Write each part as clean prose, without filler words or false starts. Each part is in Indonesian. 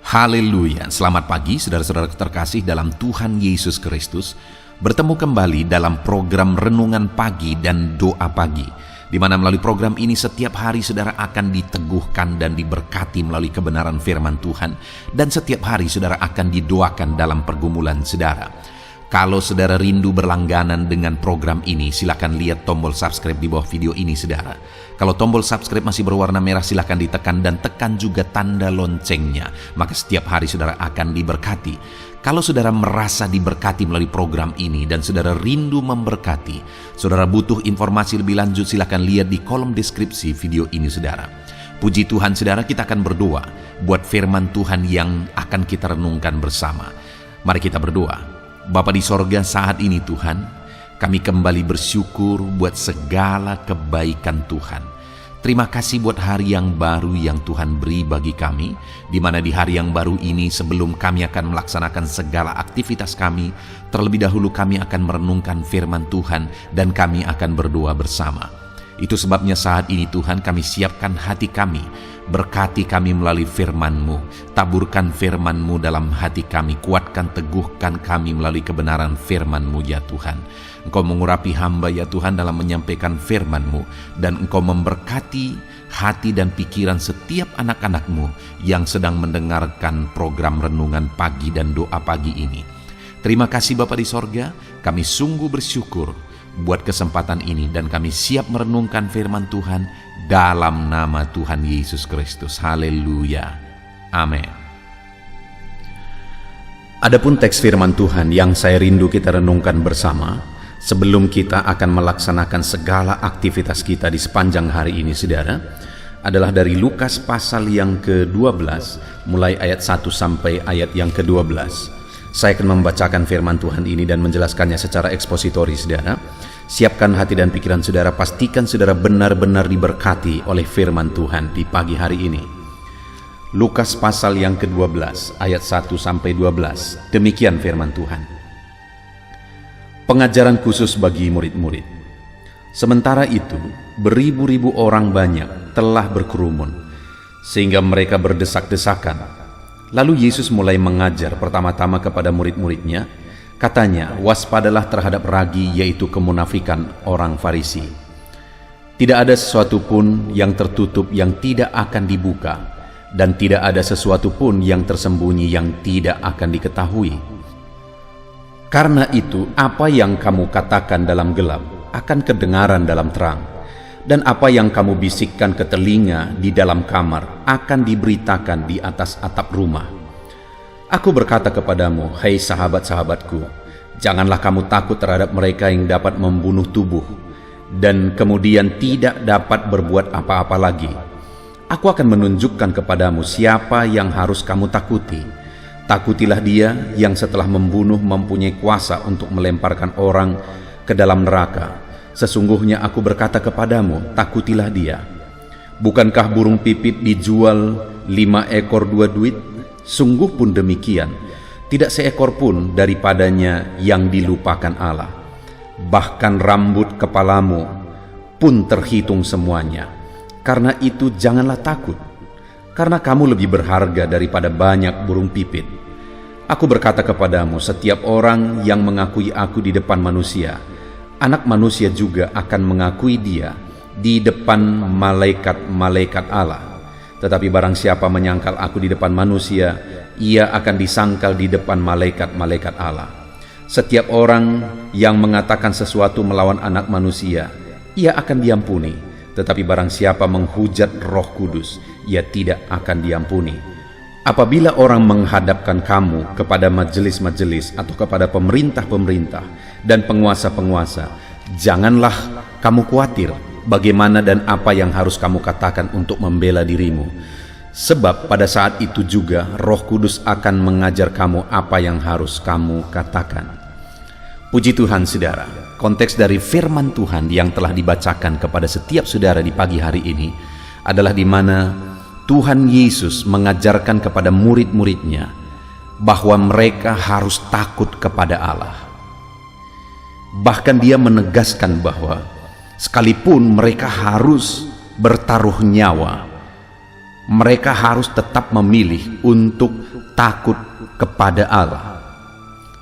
Haleluya, selamat pagi saudara-saudara terkasih dalam Tuhan Yesus Kristus. Bertemu kembali dalam program Renungan Pagi dan Doa Pagi, di mana melalui program ini setiap hari saudara akan diteguhkan dan diberkati melalui kebenaran firman Tuhan, dan setiap hari saudara akan didoakan dalam pergumulan saudara. Kalau saudara rindu berlangganan dengan program ini, silakan lihat tombol subscribe di bawah video ini saudara. Kalau tombol subscribe masih berwarna merah, silakan ditekan dan tekan juga tanda loncengnya. Maka setiap hari saudara akan diberkati. Kalau saudara merasa diberkati melalui program ini dan saudara rindu memberkati, saudara butuh informasi lebih lanjut, silakan lihat di kolom deskripsi video ini saudara. Puji Tuhan saudara, kita akan berdoa buat firman Tuhan yang akan kita renungkan bersama. Mari kita berdoa. Bapa di sorga, saat ini Tuhan, kami kembali bersyukur buat segala kebaikan Tuhan. Terima kasih buat hari yang baru yang Tuhan beri bagi kami, di mana di hari yang baru ini sebelum kami akan melaksanakan segala aktivitas kami, terlebih dahulu kami akan merenungkan firman Tuhan dan kami akan berdoa bersama. Itu sebabnya saat ini Tuhan kami siapkan hati kami, berkati kami melalui firman-Mu, taburkan firman-Mu dalam hati kami, kuatkan teguhkan kami melalui kebenaran firman-Mu ya Tuhan. Engkau mengurapi hamba ya Tuhan dalam menyampaikan firman-Mu, dan Engkau memberkati hati dan pikiran setiap anak-anak-Mu yang sedang mendengarkan program Renungan Pagi dan Doa Pagi ini. Terima kasih Bapa di sorga, kami sungguh bersyukur buat kesempatan ini dan kami siap merenungkan firman Tuhan dalam nama Tuhan Yesus Kristus. Haleluya. Amin. Adapun teks firman Tuhan yang saya rindu kita renungkan bersama sebelum kita akan melaksanakan segala aktivitas kita di sepanjang hari ini saudara, adalah dari Lukas pasal yang ke-12 mulai ayat 1 sampai ayat yang ke-12. Saya akan membacakan firman Tuhan ini dan menjelaskannya secara ekspositori saudara. Siapkan hati dan pikiran saudara, pastikan saudara benar-benar diberkati oleh firman Tuhan di pagi hari ini. Lukas pasal yang ke-12 ayat 1 sampai 12. Demikian firman Tuhan. Pengajaran khusus bagi murid-murid. Sementara itu, beribu-ribu orang banyak telah berkerumun sehingga mereka berdesak-desakan. Lalu Yesus mulai mengajar pertama-tama kepada murid-muridnya. Katanya, waspadalah terhadap ragi, yaitu kemunafikan orang Farisi. Tidak ada sesuatu pun yang tertutup yang tidak akan dibuka, dan tidak ada sesuatu pun yang tersembunyi yang tidak akan diketahui. Karena itu, apa yang kamu katakan dalam gelap akan kedengaran dalam terang, dan apa yang kamu bisikkan ke telinga di dalam kamar akan diberitakan di atas atap rumah. Aku berkata kepadamu, hai sahabat-sahabatku, janganlah kamu takut terhadap mereka yang dapat membunuh tubuh, dan kemudian tidak dapat berbuat apa-apa lagi. Aku akan menunjukkan kepadamu siapa yang harus kamu takuti. Takutilah dia yang setelah membunuh mempunyai kuasa untuk melemparkan orang ke dalam neraka. Sesungguhnya aku berkata kepadamu, takutilah dia. Bukankah burung pipit dijual 5 ekor 2 duit? Sungguh pun demikian, tidak seekor pun daripadanya yang dilupakan Allah. Bahkan rambut kepalamu pun terhitung semuanya. Karena itu janganlah takut, karena kamu lebih berharga daripada banyak burung pipit. Aku berkata kepadamu, setiap orang yang mengakui aku di depan manusia, Anak manusia juga akan mengakui dia di depan malaikat-malaikat Allah. Tetapi barang siapa menyangkal aku di depan manusia, ia akan disangkal di depan malaikat-malaikat Allah. Setiap orang yang mengatakan sesuatu melawan anak manusia, ia akan diampuni. Tetapi barang siapa menghujat Roh Kudus, ia tidak akan diampuni. Apabila orang menghadapkan kamu kepada majelis-majelis atau kepada pemerintah-pemerintah dan penguasa-penguasa, janganlah kamu khawatir bagaimana dan apa yang harus kamu katakan untuk membela dirimu. Sebab pada saat itu juga Roh Kudus akan mengajar kamu apa yang harus kamu katakan. Puji Tuhan saudara, konteks dari firman Tuhan yang telah dibacakan kepada setiap saudara di pagi hari ini adalah di mana Tuhan Yesus mengajarkan kepada murid-muridnya bahwa mereka harus takut kepada Allah. Bahkan dia menegaskan bahwa sekalipun mereka harus bertaruh nyawa, mereka harus tetap memilih untuk takut kepada Allah.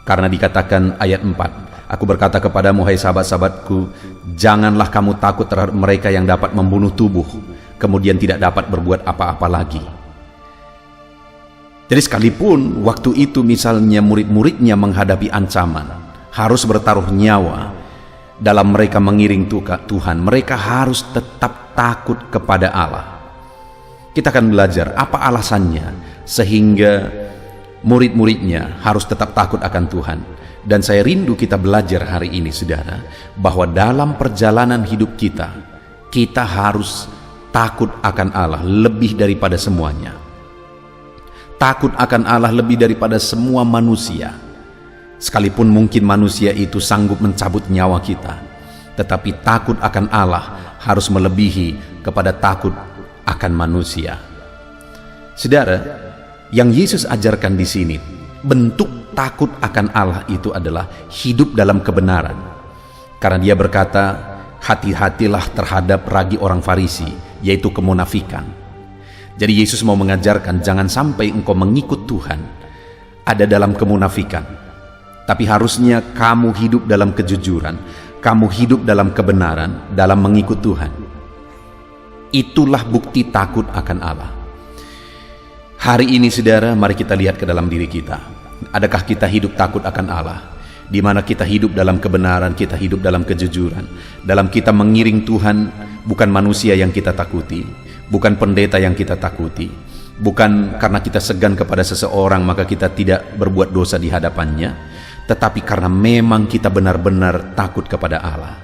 Karena dikatakan ayat 4, aku berkata kepadamu, hai sahabat-sahabatku, janganlah kamu takut terhadap mereka yang dapat membunuh tubuh, kemudian tidak dapat berbuat apa-apa lagi. Jadi sekalipun waktu itu misalnya murid-muridnya menghadapi ancaman, harus bertaruh nyawa dalam mereka mengiring Tuhan, mereka harus tetap takut kepada Allah. Kita akan belajar apa alasannya sehingga murid-muridnya harus tetap takut akan Tuhan. Dan saya rindu kita belajar hari ini, saudara, bahwa dalam perjalanan hidup kita, kita harus takut akan Allah lebih daripada semuanya. Takut akan Allah lebih daripada semua manusia. Sekalipun mungkin manusia itu sanggup mencabut nyawa kita, tetapi takut akan Allah harus melebihi kepada takut akan manusia. Saudara, yang Yesus ajarkan di sini, bentuk takut akan Allah itu adalah hidup dalam kebenaran. Karena dia berkata, hati-hatilah terhadap ragi orang Farisi, yaitu kemunafikan. Jadi Yesus mau mengajarkan, jangan sampai engkau mengikut Tuhan ada dalam kemunafikan, tapi harusnya kamu hidup dalam kejujuran, kamu hidup dalam kebenaran, dalam mengikut Tuhan. Itulah bukti takut akan Allah. Hari ini, saudara, mari kita lihat ke dalam diri kita. Adakah kita hidup takut akan Allah? Di mana kita hidup dalam kebenaran, kita hidup dalam kejujuran, dalam kita mengiring Tuhan, bukan manusia yang kita takuti, bukan pendeta yang kita takuti, bukan karena kita segan kepada seseorang maka kita tidak berbuat dosa di hadapannya, tetapi karena memang kita benar-benar takut kepada Allah.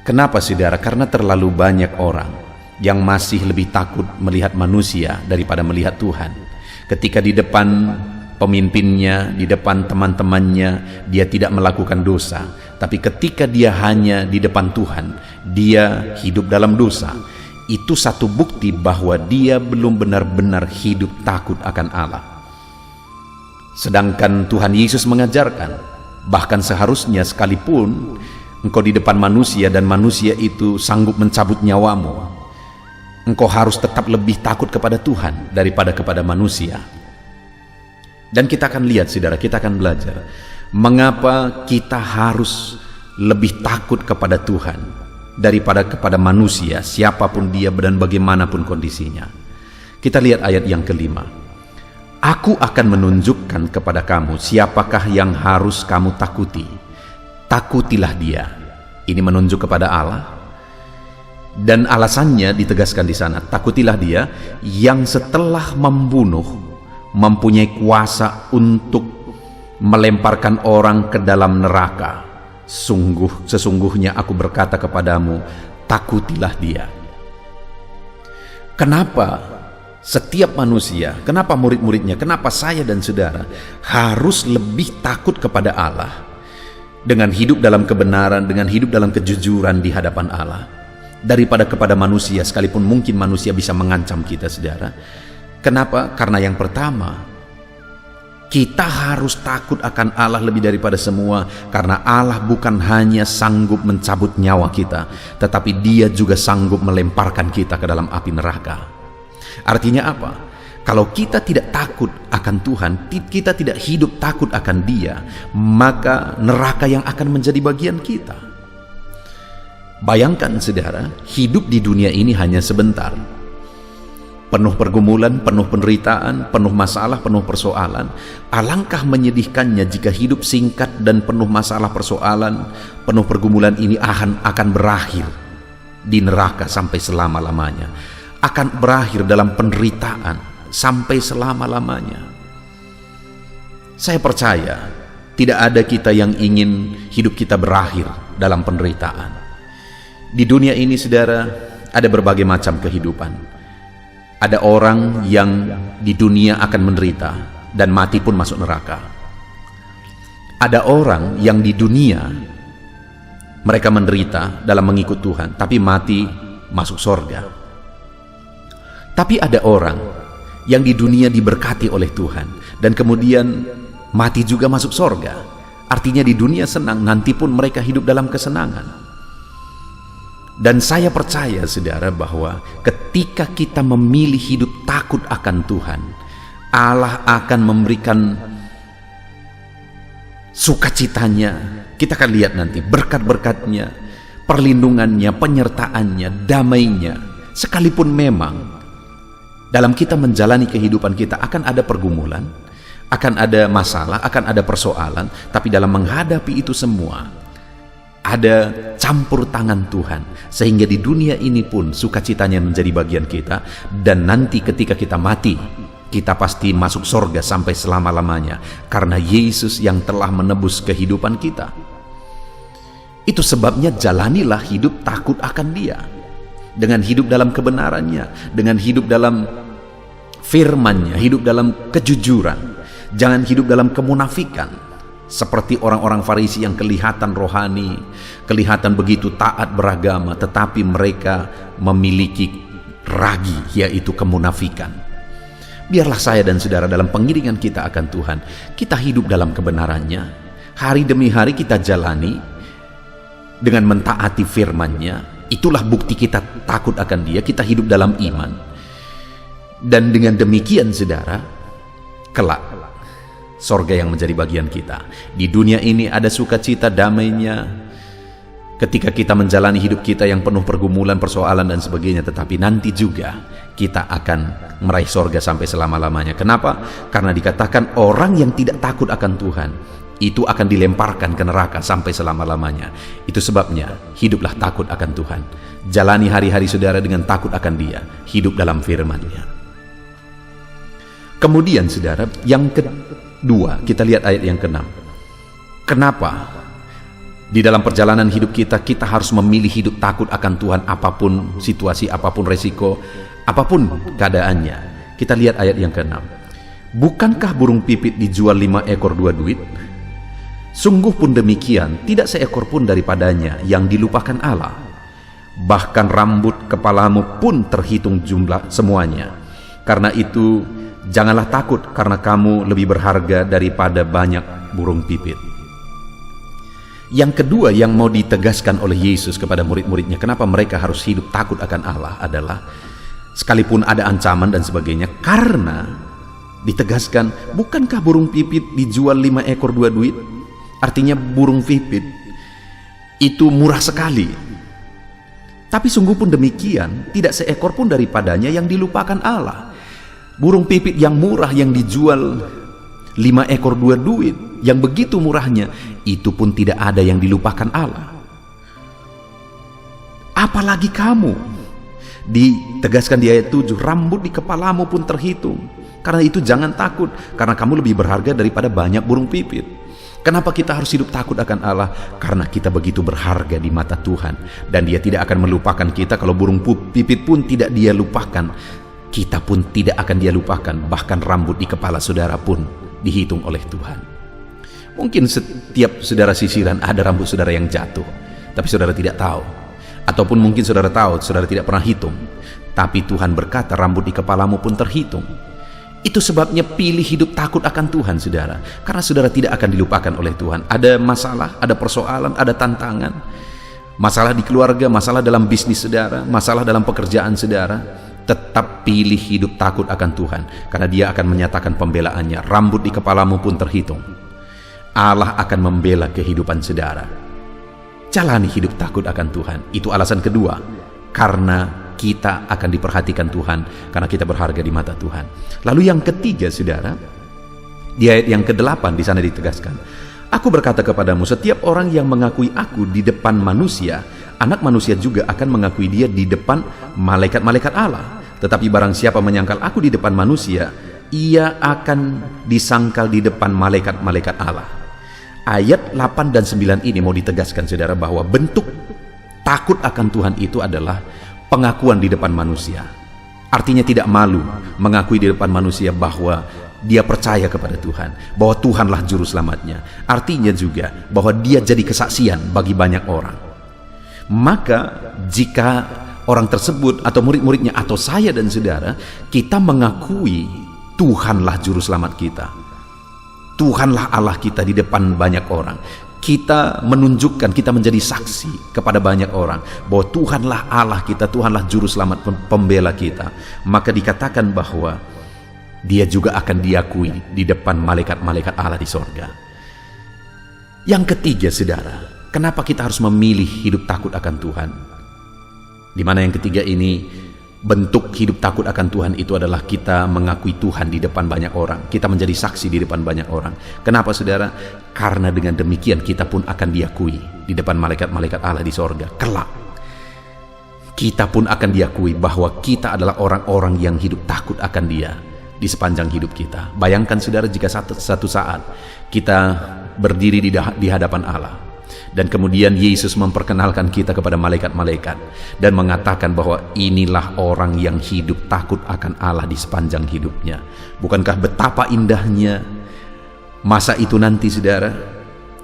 Kenapa, saudara? Karena terlalu banyak orang yang masih lebih takut melihat manusia daripada melihat Tuhan. Ketika di depan pemimpinnya, di depan teman-temannya, dia tidak melakukan dosa, tapi ketika dia hanya di depan Tuhan, dia hidup dalam dosa. Itu satu bukti bahwa dia belum benar-benar hidup takut akan Allah. Sedangkan Tuhan Yesus mengajarkan, bahkan seharusnya sekalipun engkau di depan manusia dan manusia itu sanggup mencabut nyawamu, engkau harus tetap lebih takut kepada Tuhan daripada kepada manusia. Dan kita akan lihat, saudara, kita akan belajar mengapa kita harus lebih takut kepada Tuhan daripada kepada manusia, siapapun dia dan bagaimanapun kondisinya. Kita lihat ayat yang kelima. Aku akan menunjukkan kepada kamu siapakah yang harus kamu takuti. Takutilah dia. Ini menunjuk kepada Allah. Dan alasannya ditegaskan di sana. Takutilah dia yang setelah membunuh mempunyai kuasa untuk melemparkan orang ke dalam neraka. Sesungguhnya aku berkata kepadamu, takutilah dia. Kenapa setiap manusia, kenapa murid-muridnya, kenapa saya dan saudara harus lebih takut kepada Allah dengan hidup dalam kebenaran, dengan hidup dalam kejujuran di hadapan Allah, daripada kepada manusia, sekalipun mungkin manusia bisa mengancam kita, saudara? Kenapa? Karena yang pertama, kita harus takut akan Allah lebih daripada semua, karena Allah bukan hanya sanggup mencabut nyawa kita, tetapi Dia juga sanggup melemparkan kita ke dalam api neraka. Artinya apa? Kalau kita tidak takut akan Tuhan, kita tidak hidup takut akan Dia, maka neraka yang akan menjadi bagian kita. Bayangkan, saudara, hidup di dunia ini hanya sebentar. Penuh pergumulan, penuh penderitaan, penuh masalah, penuh persoalan. Alangkah menyedihkannya jika hidup singkat dan penuh masalah, persoalan, penuh pergumulan ini akan berakhir di neraka sampai selama-lamanya. Akan berakhir dalam penderitaan sampai selama-lamanya. Saya percaya tidak ada kita yang ingin hidup kita berakhir dalam penderitaan. Di dunia ini, saudara, ada berbagai macam kehidupan. Ada orang yang di dunia akan menderita dan mati pun masuk neraka. Ada orang yang di dunia mereka menderita dalam mengikut Tuhan, tapi mati masuk sorga. Tapi ada orang yang di dunia diberkati oleh Tuhan dan kemudian mati juga masuk sorga. Artinya di dunia senang, nanti pun mereka hidup dalam kesenangan. Dan saya percaya, saudara, bahwa ketika kita memilih hidup takut akan Tuhan, Allah akan memberikan sukacitanya. Kita akan lihat nanti berkat-berkatnya, perlindungannya, penyertaannya, damainya. Sekalipun memang dalam kita menjalani kehidupan kita akan ada pergumulan, akan ada masalah, akan ada persoalan, tapi dalam menghadapi itu semua ada campur tangan Tuhan, sehingga di dunia ini pun sukacitanya menjadi bagian kita. Dan nanti ketika kita mati, kita pasti masuk sorga sampai selama-lamanya, karena Yesus yang telah menebus kehidupan kita. Itu sebabnya jalanilah hidup takut akan Dia, dengan hidup dalam kebenarannya, dengan hidup dalam firman-Nya, hidup dalam kejujuran. Jangan hidup dalam kemunafikan, seperti orang-orang Farisi yang kelihatan rohani, kelihatan begitu taat beragama, tetapi mereka memiliki ragi, yaitu kemunafikan. Biarlah saya dan saudara dalam pengiringan kita akan Tuhan, kita hidup dalam kebenarannya. Hari demi hari kita jalani dengan mentaati firman-Nya. Itulah bukti kita takut akan Dia, kita hidup dalam iman. Dan dengan demikian saudara, kelak sorga yang menjadi bagian kita. Di dunia ini ada sukacita, damainya ketika kita menjalani hidup kita yang penuh pergumulan, persoalan dan sebagainya. Tetapi nanti juga kita akan meraih sorga sampai selama-lamanya. Kenapa? Karena dikatakan orang yang tidak takut akan Tuhan itu akan dilemparkan ke neraka sampai selama-lamanya. Itu sebabnya hiduplah takut akan Tuhan. Jalani hari-hari saudara dengan takut akan Dia, hidup dalam firman-Nya. Kemudian saudara, yang kedua, kita lihat ayat yang ke-6. Kenapa di dalam perjalanan hidup kita, kita harus memilih hidup takut akan Tuhan, apapun situasi, apapun resiko, apapun keadaannya. Kita lihat ayat yang ke-6. Bukankah burung pipit dijual 5 ekor 2 duit? Sungguh pun demikian, tidak seekor pun daripadanya yang dilupakan Allah. Bahkan rambut kepalamu pun terhitung jumlah semuanya. Karena itu, janganlah takut, karena kamu lebih berharga daripada banyak burung pipit. Yang kedua yang mau ditegaskan oleh Yesus kepada murid-muridnya, kenapa mereka harus hidup takut akan Allah, adalah sekalipun ada ancaman dan sebagainya, karena ditegaskan, bukankah burung pipit dijual 5 ekor 2 duit? Artinya burung pipit itu murah sekali. Tapi sungguh pun demikian, tidak seekor pun daripadanya yang dilupakan Allah. Burung pipit yang murah yang dijual 5 ekor 2 duit, yang begitu murahnya, itu pun tidak ada yang dilupakan Allah. Apalagi kamu. Ditegaskan di ayat 7, rambut di kepalamu pun terhitung. Karena itu jangan takut, karena kamu lebih berharga daripada banyak burung pipit. Kenapa kita harus hidup takut akan Allah? Karena kita begitu berharga di mata Tuhan, dan Dia tidak akan melupakan kita. Kalau burung pipit pun tidak Dia lupakan, kita pun tidak akan Dia lupakan. Bahkan rambut di kepala saudara pun dihitung oleh Tuhan. Mungkin setiap saudara sisiran ada rambut saudara yang jatuh, tapi saudara tidak tahu. Ataupun mungkin saudara tahu, saudara tidak pernah hitung. Tapi Tuhan berkata, rambut di kepalamu pun terhitung. Itu sebabnya pilih hidup takut akan Tuhan saudara, karena saudara tidak akan dilupakan oleh Tuhan. Ada masalah, ada persoalan, ada tantangan, masalah di keluarga, masalah dalam bisnis saudara, masalah dalam pekerjaan saudara, tetap pilih hidup takut akan Tuhan, karena Dia akan menyatakan pembelaannya. Rambut di kepalamu pun terhitung. Allah akan membela kehidupan saudara. Jalani hidup takut akan Tuhan. Itu alasan kedua, karena kita akan diperhatikan Tuhan, karena kita berharga di mata Tuhan. Lalu yang ketiga saudara, di ayat yang ke-8 di sana ditegaskan, aku berkata kepadamu, setiap orang yang mengakui aku di depan manusia, Anak Manusia juga akan mengakui Dia di depan malaikat-malaikat Allah. Tetapi barang siapa menyangkal aku di depan manusia, ia akan disangkal di depan malaikat-malaikat Allah. Ayat 8 dan 9 ini mau ditegaskan saudara, bahwa bentuk takut akan Tuhan itu adalah pengakuan di depan manusia. Artinya tidak malu mengakui di depan manusia bahwa dia percaya kepada Tuhan, bahwa Tuhanlah juru selamatnya. Artinya juga bahwa dia jadi kesaksian bagi banyak orang. Maka jika orang tersebut atau murid-muridnya atau saya dan saudara, kita mengakui Tuhanlah juru selamat kita, Tuhanlah Allah kita di depan banyak orang, kita menunjukkan, kita menjadi saksi kepada banyak orang bahwa Tuhanlah Allah kita, Tuhanlah juru selamat pembela kita, maka dikatakan bahwa dia juga akan diakui di depan malaikat-malaikat Allah di sorga. Yang ketiga, saudara, kenapa kita harus memilih hidup takut akan Tuhan? Di mana yang ketiga ini, bentuk hidup takut akan Tuhan itu adalah kita mengakui Tuhan di depan banyak orang. Kita menjadi saksi di depan banyak orang. Kenapa, saudara? Karena dengan demikian kita pun akan diakui di depan malaikat-malaikat Allah di sorga. Kelak kita pun akan diakui bahwa kita adalah orang-orang yang hidup takut akan Dia di sepanjang hidup kita. Bayangkan, saudara, jika satu saat kita berdiri di hadapan Allah, dan kemudian Yesus memperkenalkan kita kepada malaikat-malaikat dan mengatakan bahwa inilah orang yang hidup takut akan Allah di sepanjang hidupnya. Bukankah betapa indahnya masa itu nanti, saudara?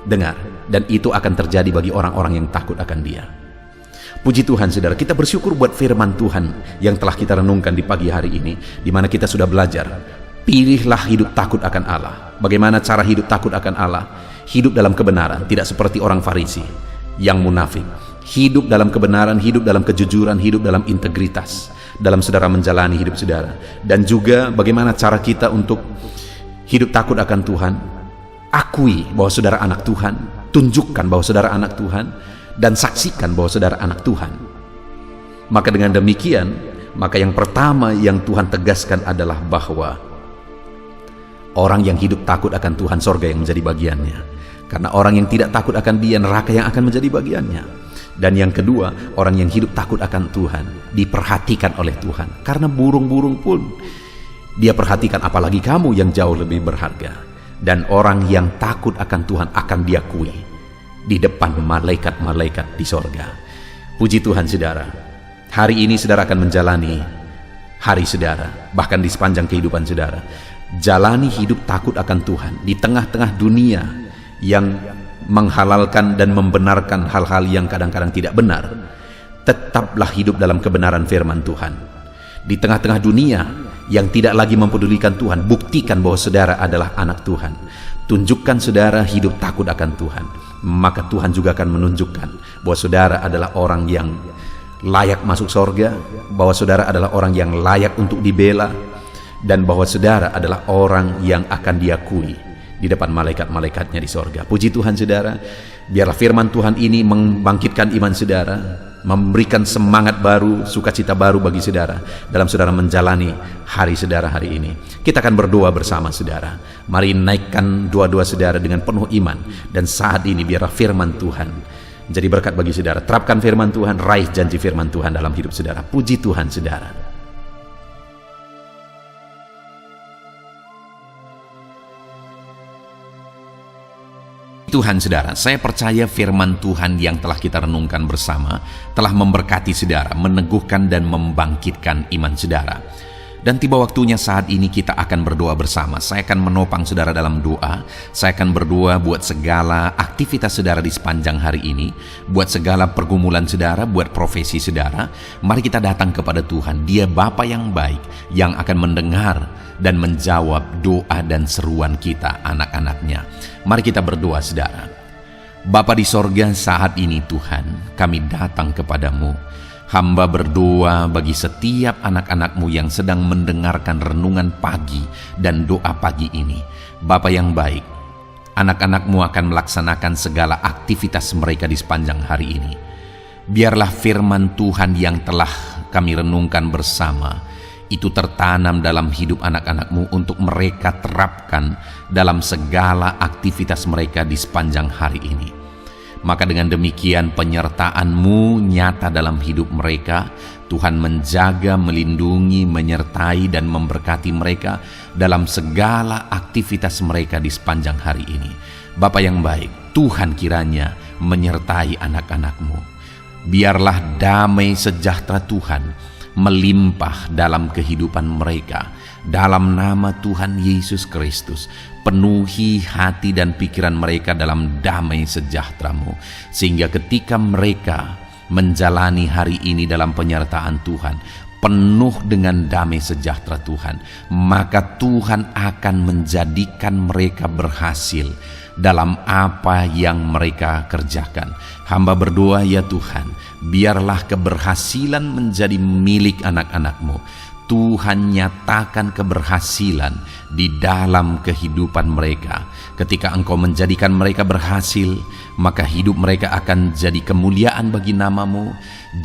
Dengar, dan itu akan terjadi bagi orang-orang yang takut akan Dia. Puji Tuhan, saudara, kita bersyukur buat firman Tuhan yang telah kita renungkan di pagi hari ini, di mana kita sudah belajar, pilihlah hidup takut akan Allah. Bagaimana cara hidup takut akan Allah? Hidup dalam kebenaran, tidak seperti orang Farisi yang munafik. Hidup dalam kebenaran, hidup dalam kejujuran, hidup dalam integritas dalam saudara menjalani hidup saudara. Dan juga bagaimana cara kita untuk hidup takut akan Tuhan. Akui bahwa saudara anak Tuhan, tunjukkan bahwa saudara anak Tuhan, dan saksikan bahwa saudara anak Tuhan. Maka dengan demikian, maka yang pertama yang Tuhan tegaskan adalah bahwa orang yang hidup takut akan Tuhan, sorga yang menjadi bagiannya. Karena orang yang tidak takut akan Dia, neraka yang akan menjadi bagiannya. Dan yang kedua, orang yang hidup takut akan Tuhan diperhatikan oleh Tuhan. Karena burung-burung pun Dia perhatikan, apalagi kamu yang jauh lebih berharga. Dan orang yang takut akan Tuhan akan diakui di depan malaikat-malaikat di sorga. Puji Tuhan, saudara. Hari ini saudara akan menjalani hari saudara, bahkan di sepanjang kehidupan saudara. Jalani hidup takut akan Tuhan di tengah-tengah dunia yang menghalalkan dan membenarkan hal-hal yang kadang-kadang tidak benar. Tetaplah hidup dalam kebenaran firman Tuhan. Di tengah-tengah dunia yang tidak lagi mempedulikan Tuhan, buktikan bahwa saudara adalah anak Tuhan. Tunjukkan saudara hidup takut akan Tuhan, maka Tuhan juga akan menunjukkan bahwa saudara adalah orang yang layak masuk sorga, bahwa saudara adalah orang yang layak untuk dibela, dan bahwa saudara adalah orang yang akan diakui di depan malaikat-malaikatnya di sorga. Puji Tuhan, saudara. Biarlah firman Tuhan ini membangkitkan iman saudara, memberikan semangat baru, sukacita baru bagi saudara dalam saudara menjalani hari saudara hari ini. Kita akan berdoa bersama, saudara. Mari naikkan doa-doa saudara dengan penuh iman. Dan saat ini biarlah firman Tuhan menjadi berkat bagi saudara. Terapkan firman Tuhan, raih janji firman Tuhan dalam hidup saudara. Puji Tuhan, saudara. Tuhan, saudara, saya percaya firman Tuhan yang telah kita renungkan bersama telah memberkati saudara, meneguhkan dan membangkitkan iman saudara. Dan tiba waktunya saat ini kita akan berdoa bersama. Saya akan menopang saudara dalam doa. Saya akan berdoa buat segala aktivitas saudara di sepanjang hari ini, buat segala pergumulan saudara, buat profesi saudara. Mari kita datang kepada Tuhan. Dia Bapa yang baik, yang akan mendengar dan menjawab doa dan seruan kita, anak-anaknya. Mari kita berdoa, saudara. Bapa di sorga, saat ini Tuhan, kami datang kepadamu. Hamba berdoa bagi setiap anak-anakmu yang sedang mendengarkan renungan pagi dan doa pagi ini. Bapa yang baik, anak-anakmu akan melaksanakan segala aktivitas mereka di sepanjang hari ini. Biarlah firman Tuhan yang telah kami renungkan bersama itu tertanam dalam hidup anak-anakmu untuk mereka terapkan dalam segala aktivitas mereka di sepanjang hari ini. Maka dengan demikian penyertaan-Mu nyata dalam hidup mereka. Tuhan menjaga, melindungi, menyertai dan memberkati mereka dalam segala aktivitas mereka di sepanjang hari ini. Bapa yang baik, Tuhan kiranya menyertai anak-anak-Mu. Biarlah damai sejahtera Tuhan melimpah dalam kehidupan mereka. Dalam nama Tuhan Yesus Kristus, penuhi hati dan pikiran mereka dalam damai sejahtera-Mu, sehingga ketika mereka menjalani hari ini dalam penyertaan Tuhan, penuh dengan damai sejahtera Tuhan, maka Tuhan akan menjadikan mereka berhasil dalam apa yang mereka kerjakan. Hamba berdoa, ya Tuhan, biarlah keberhasilan menjadi milik anak-anak-Mu. Tuhan nyatakan keberhasilan di dalam kehidupan mereka. Ketika Engkau menjadikan mereka berhasil, maka hidup mereka akan jadi kemuliaan bagi nama-Mu,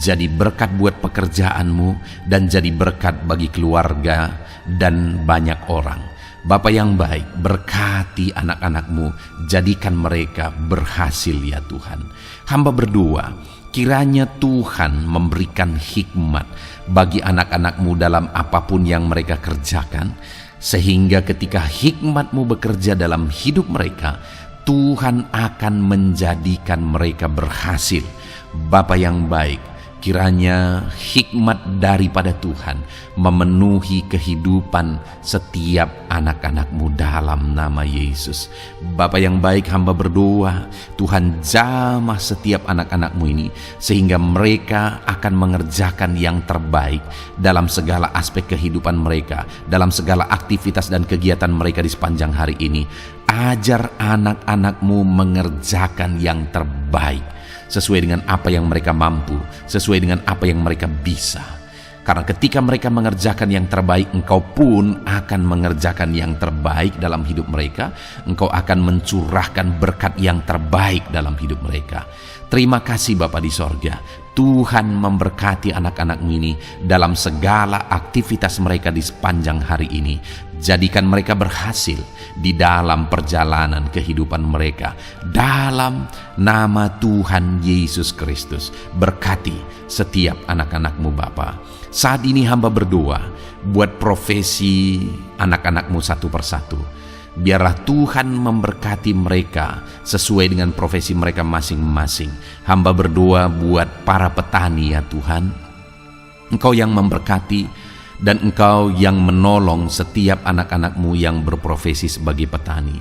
jadi berkat buat pekerjaan-Mu, dan jadi berkat bagi keluarga dan banyak orang. Bapa yang baik, berkati anak-anak-Mu, jadikan mereka berhasil ya Tuhan. Hamba berdoa, kiranya Tuhan memberikan hikmat bagi anak-anak-Mu dalam apapun yang mereka kerjakan, sehingga ketika hikmat-Mu bekerja dalam hidup mereka, Tuhan akan menjadikan mereka berhasil. Bapa yang baik, kiranya hikmat daripada Tuhan memenuhi kehidupan setiap anak-anak-Mu dalam nama Yesus. Bapa yang baik, hamba berdoa, Tuhan jamah setiap anak-anak-Mu ini, sehingga mereka akan mengerjakan yang terbaik dalam segala aspek kehidupan mereka, dalam segala aktivitas dan kegiatan mereka di sepanjang hari ini. Ajar anak-anak-Mu mengerjakan yang terbaik, sesuai dengan apa yang mereka mampu, sesuai dengan apa yang mereka bisa. Karena ketika mereka mengerjakan yang terbaik, Engkau pun akan mengerjakan yang terbaik dalam hidup mereka. Engkau akan mencurahkan berkat yang terbaik dalam hidup mereka. Terima kasih Bapa di sorga. Tuhan memberkati anak-anak-Mu ini dalam segala aktivitas mereka di sepanjang hari ini. Jadikan mereka berhasil di dalam perjalanan kehidupan mereka. Dalam nama Tuhan Yesus Kristus, berkati setiap anak-anak-Mu Bapa. Saat ini hamba berdoa buat profesi anak-anak-Mu satu persatu. Biarlah Tuhan memberkati mereka sesuai dengan profesi mereka masing-masing. Hamba berdoa buat para petani ya Tuhan. Engkau yang memberkati dan Engkau yang menolong setiap anak-anak-Mu yang berprofesi sebagai petani.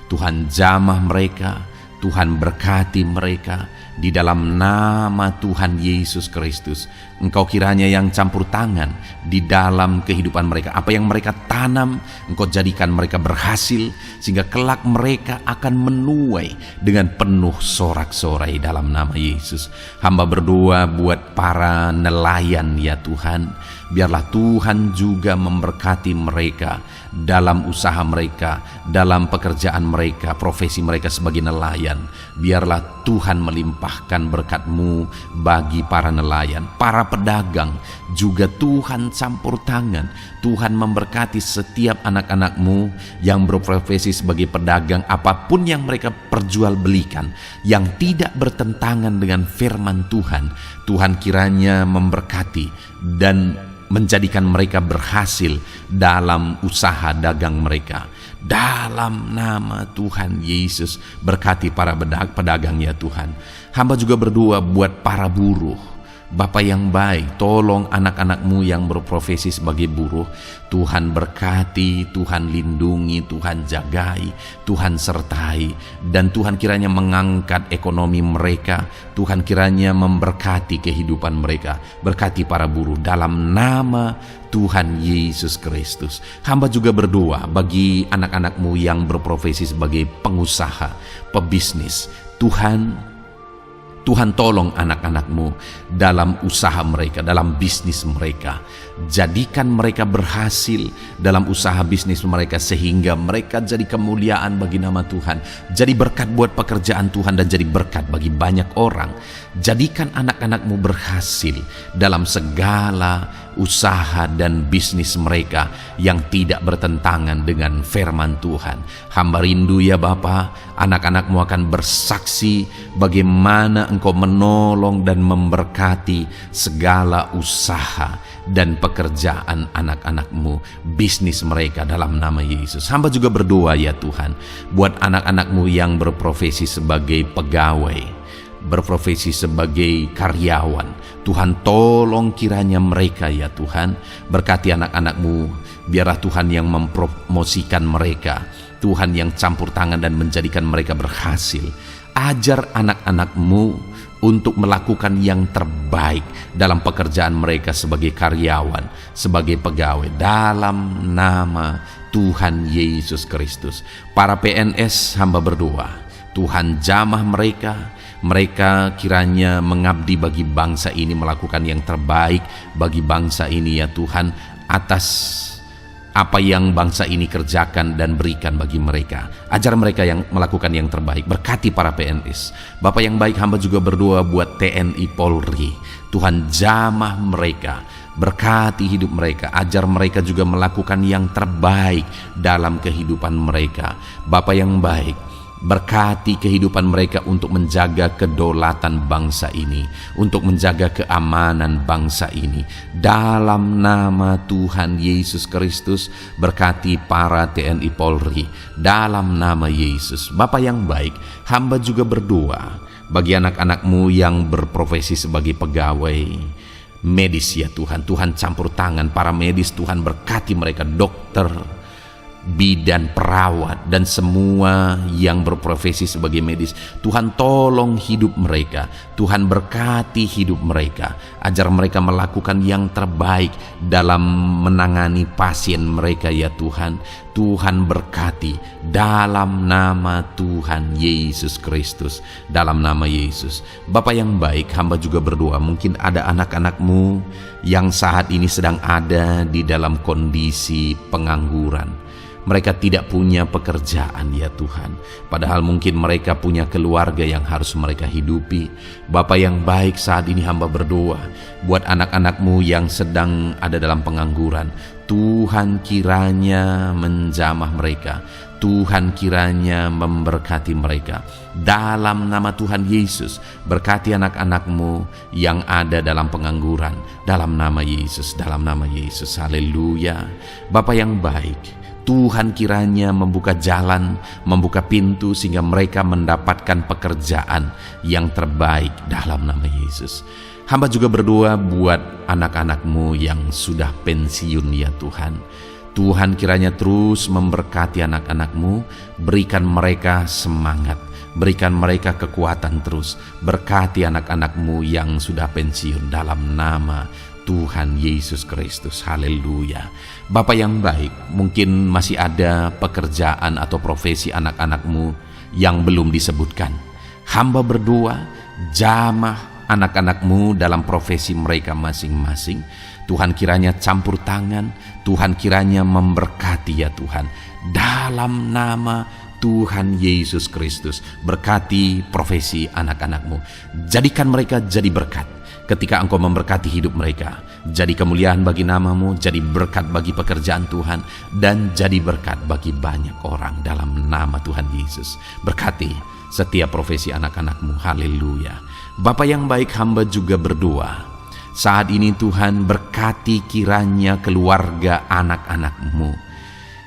Tuhan jamah mereka, Tuhan berkati mereka di dalam nama Tuhan Yesus Kristus. Engkau kiranya yang campur tangan di dalam kehidupan mereka. Apa yang mereka tanam, Engkau jadikan mereka berhasil, sehingga kelak mereka akan menuai dengan penuh sorak-sorai dalam nama Yesus. Hamba berdoa buat para nelayan ya Tuhan. Biarlah Tuhan juga memberkati mereka dalam usaha mereka, dalam pekerjaan mereka, profesi mereka sebagai nelayan. Biarlah Tuhan melimpahkan berkat-Mu bagi para nelayan, para pedagang juga Tuhan campur tangan. Tuhan memberkati setiap anak-anak-Mu yang berprofesi sebagai pedagang, apapun yang mereka perjualbelikan yang tidak bertentangan dengan firman Tuhan. Tuhan kiranya memberkati dan menjadikan mereka berhasil dalam usaha dagang mereka. Dalam nama Tuhan Yesus, berkati para pedagang ya Tuhan. Hamba juga berdoa buat para buruh. Bapa yang baik, tolong anak-anak-Mu yang berprofesi sebagai buruh. Tuhan berkati, Tuhan lindungi, Tuhan jagai, Tuhan sertai. Dan Tuhan kiranya mengangkat ekonomi mereka. Tuhan kiranya memberkati kehidupan mereka. Berkati para buruh dalam nama Tuhan Yesus Kristus. Hamba juga berdoa bagi anak-anak-Mu yang berprofesi sebagai pengusaha, pebisnis. Tuhan tolong anak-anak-Mu dalam usaha mereka, dalam bisnis mereka. Jadikan mereka berhasil dalam usaha bisnis mereka, sehingga mereka jadi kemuliaan bagi nama Tuhan. Jadi berkat buat pekerjaan Tuhan dan jadi berkat bagi banyak orang. Jadikan anak-anak-Mu berhasil dalam segala usaha dan bisnis mereka yang tidak bertentangan dengan firman Tuhan. Hamba rindu ya Bapa, anak-anak-Mu akan bersaksi bagaimana Engkau menolong dan memberkati segala usaha dan pekerjaan anak-anak-Mu, bisnis mereka dalam nama Yesus. Hamba juga berdoa ya Tuhan buat anak-anak-Mu yang berprofesi sebagai pegawai, berprofesi sebagai karyawan. Tuhan tolong kiranya mereka ya Tuhan, berkati anak-anak-Mu. Biarlah Tuhan yang mempromosikan mereka, Tuhan yang campur tangan dan menjadikan mereka berhasil. Ajar anak-anak-Mu untuk melakukan yang terbaik dalam pekerjaan mereka sebagai karyawan, sebagai pegawai, dalam nama Tuhan Yesus Kristus. Para PNS hamba berdoa, Tuhan jamah mereka kiranya mengabdi bagi bangsa ini, melakukan yang terbaik bagi bangsa ini ya Tuhan. atas apa yang bangsa ini kerjakan dan berikan bagi mereka. Ajar mereka yang melakukan yang terbaik. Berkati para PNS. Bapa yang baik, hamba juga berdoa buat TNI Polri. Tuhan jamah mereka, berkati hidup mereka, ajar mereka juga melakukan yang terbaik dalam kehidupan mereka. Bapa yang baik, berkati kehidupan mereka untuk menjaga kedaulatan bangsa ini, untuk menjaga keamanan bangsa ini. Dalam nama Tuhan Yesus Kristus, berkati para TNI Polri. Dalam nama Yesus. Bapa yang baik, hamba juga berdoa bagi anak-anak-Mu yang berprofesi sebagai pegawai medis ya Tuhan. Tuhan campur tangan para medis, Tuhan berkati mereka, dokter, bidan, perawat, dan semua yang berprofesi sebagai medis. Tuhan tolong hidup mereka, Tuhan berkati hidup mereka, ajar mereka melakukan yang terbaik dalam menangani pasien mereka ya Tuhan. Tuhan berkati dalam nama Tuhan Yesus Kristus, dalam nama Yesus. Bapa yang baik, hamba juga berdoa, mungkin ada anak-anak-Mu yang saat ini sedang ada di dalam kondisi pengangguran. Mereka tidak punya pekerjaan ya Tuhan, padahal mungkin mereka punya keluarga yang harus mereka hidupi. Bapa yang baik, saat ini hamba berdoa buat anak-anak-Mu yang sedang ada dalam pengangguran. Tuhan kiranya menjamah mereka, Tuhan kiranya memberkati mereka. Dalam nama Tuhan Yesus, berkati anak-anak-Mu yang ada dalam pengangguran. Dalam nama Yesus, dalam nama Yesus. Haleluya. Bapa yang baik, Tuhan kiranya membuka jalan, membuka pintu sehingga mereka mendapatkan pekerjaan yang terbaik dalam nama Yesus. Hamba juga berdoa buat anak-anak-Mu yang sudah pensiun ya Tuhan. Tuhan kiranya terus memberkati anak-anak-Mu, berikan mereka semangat, berikan mereka kekuatan terus. Berkati anak-anak-Mu yang sudah pensiun dalam nama Tuhan Yesus Kristus. Haleluya. Bapa yang baik, mungkin masih ada pekerjaan atau profesi anak-anak-Mu yang belum disebutkan. Hamba berdoa, jamah anak-anak-Mu dalam profesi mereka masing-masing. Tuhan kiranya campur tangan, Tuhan kiranya memberkati ya Tuhan. Dalam nama Tuhan Yesus Kristus, berkati profesi anak-anak-Mu. Jadikan mereka jadi berkat. Ketika Engkau memberkati hidup mereka, jadi kemuliaan bagi nama-Mu, jadi berkat bagi pekerjaan Tuhan, dan jadi berkat bagi banyak orang dalam nama Tuhan Yesus. Berkati setiap profesi anak-anak-Mu. Haleluya. Bapa yang baik, hamba juga berdoa saat ini Tuhan, berkati kiranya keluarga anak-anak-Mu.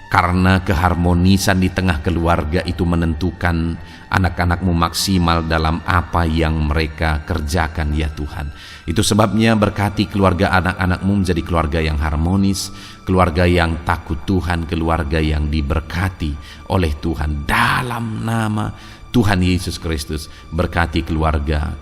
Karena keharmonisan di tengah keluarga itu menentukan anak-anak-Mu maksimal dalam apa yang mereka kerjakan ya Tuhan. Itu sebabnya berkati keluarga anak-anak-Mu menjadi keluarga yang harmonis, keluarga yang takut Tuhan, keluarga yang diberkati oleh Tuhan. Dalam nama Tuhan Yesus Kristus, berkati keluarga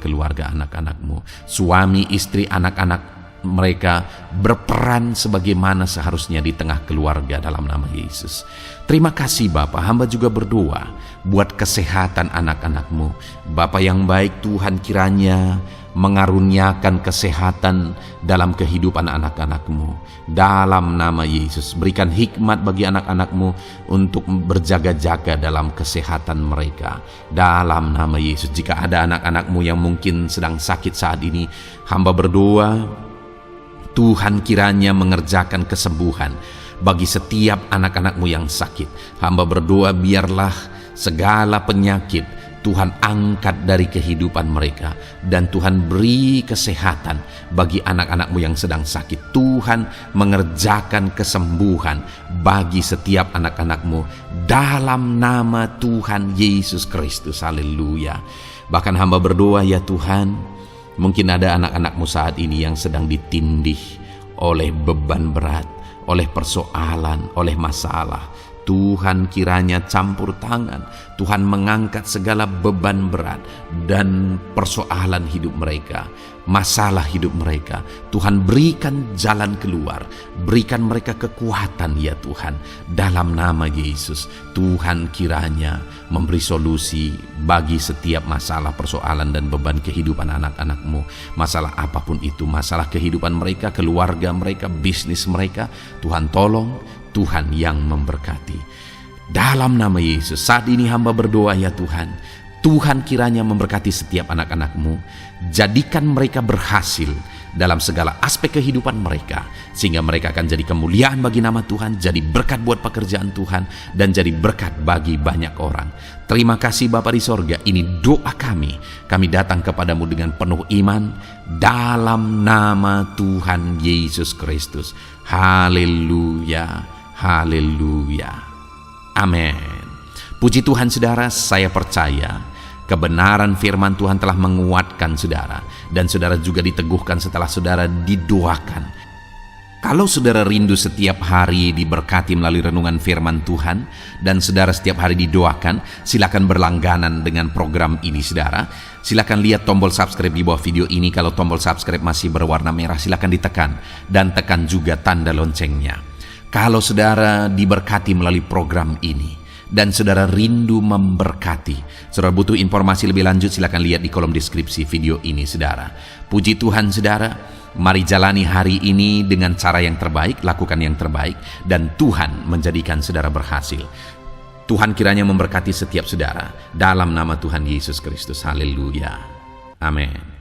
anak-anak-Mu. Suami, istri, anak-anak mereka berperan sebagaimana seharusnya di tengah keluarga dalam nama Yesus. Terima kasih Bapa, hamba juga berdoa buat kesehatan anak-anak-Mu. Bapa yang baik, Tuhan kiranya mengaruniakan kesehatan dalam kehidupan anak-anak-Mu. Dalam nama Yesus, berikan hikmat bagi anak-anak-Mu untuk berjaga-jaga dalam kesehatan mereka. Dalam nama Yesus, jika ada anak-anak-Mu yang mungkin sedang sakit saat ini, hamba berdoa Tuhan kiranya mengerjakan kesembuhan bagi setiap anak-anak-Mu yang sakit. Hamba berdoa biarlah segala penyakit Tuhan angkat dari kehidupan mereka, dan Tuhan beri kesehatan bagi anak-anak-Mu yang sedang sakit. Tuhan mengerjakan kesembuhan bagi setiap anak-anak-Mu dalam nama Tuhan Yesus Kristus. Haleluya. Bahkan hamba berdoa ya Tuhan, mungkin ada anak-anak-Mu saat ini yang sedang ditindih oleh beban berat, oleh persoalan, oleh masalah. Tuhan kiranya campur tangan, Tuhan mengangkat segala beban berat dan persoalan hidup mereka, masalah hidup mereka. Tuhan berikan jalan keluar, berikan mereka kekuatan ya Tuhan. Dalam nama Yesus, Tuhan kiranya memberi solusi bagi setiap masalah, persoalan dan beban kehidupan anak-anak-Mu. Masalah apapun itu, masalah kehidupan mereka, keluarga mereka, bisnis mereka, Tuhan tolong, Tuhan yang memberkati. Dalam nama Yesus, saat ini hamba berdoa ya Tuhan, Tuhan kiranya memberkati setiap anak-anak-Mu, jadikan mereka berhasil dalam segala aspek kehidupan mereka, sehingga mereka akan jadi kemuliaan bagi nama Tuhan, jadi berkat buat pekerjaan Tuhan, dan jadi berkat bagi banyak orang. Terima kasih Bapa di sorga, ini doa kami datang kepadamu dengan penuh iman, dalam nama Tuhan Yesus Kristus. Haleluya, haleluya, amin. Puji Tuhan saudara, saya percaya kebenaran firman Tuhan telah menguatkan saudara, dan saudara juga diteguhkan setelah saudara didoakan. Kalau saudara rindu setiap hari diberkati melalui renungan firman Tuhan, dan saudara setiap hari didoakan, silakan berlangganan dengan program ini saudara. Silakan lihat tombol subscribe di bawah video ini. Kalau tombol subscribe masih berwarna merah, silakan ditekan, dan tekan juga tanda loncengnya. Kalau saudara diberkati melalui program ini, dan saudara rindu memberkati, saudara butuh informasi lebih lanjut, silakan lihat di kolom deskripsi video ini saudara. Puji Tuhan saudara, mari jalani hari ini dengan cara yang terbaik, lakukan yang terbaik, dan Tuhan menjadikan saudara berhasil. Tuhan kiranya memberkati setiap saudara, dalam nama Tuhan Yesus Kristus. Haleluya, amin.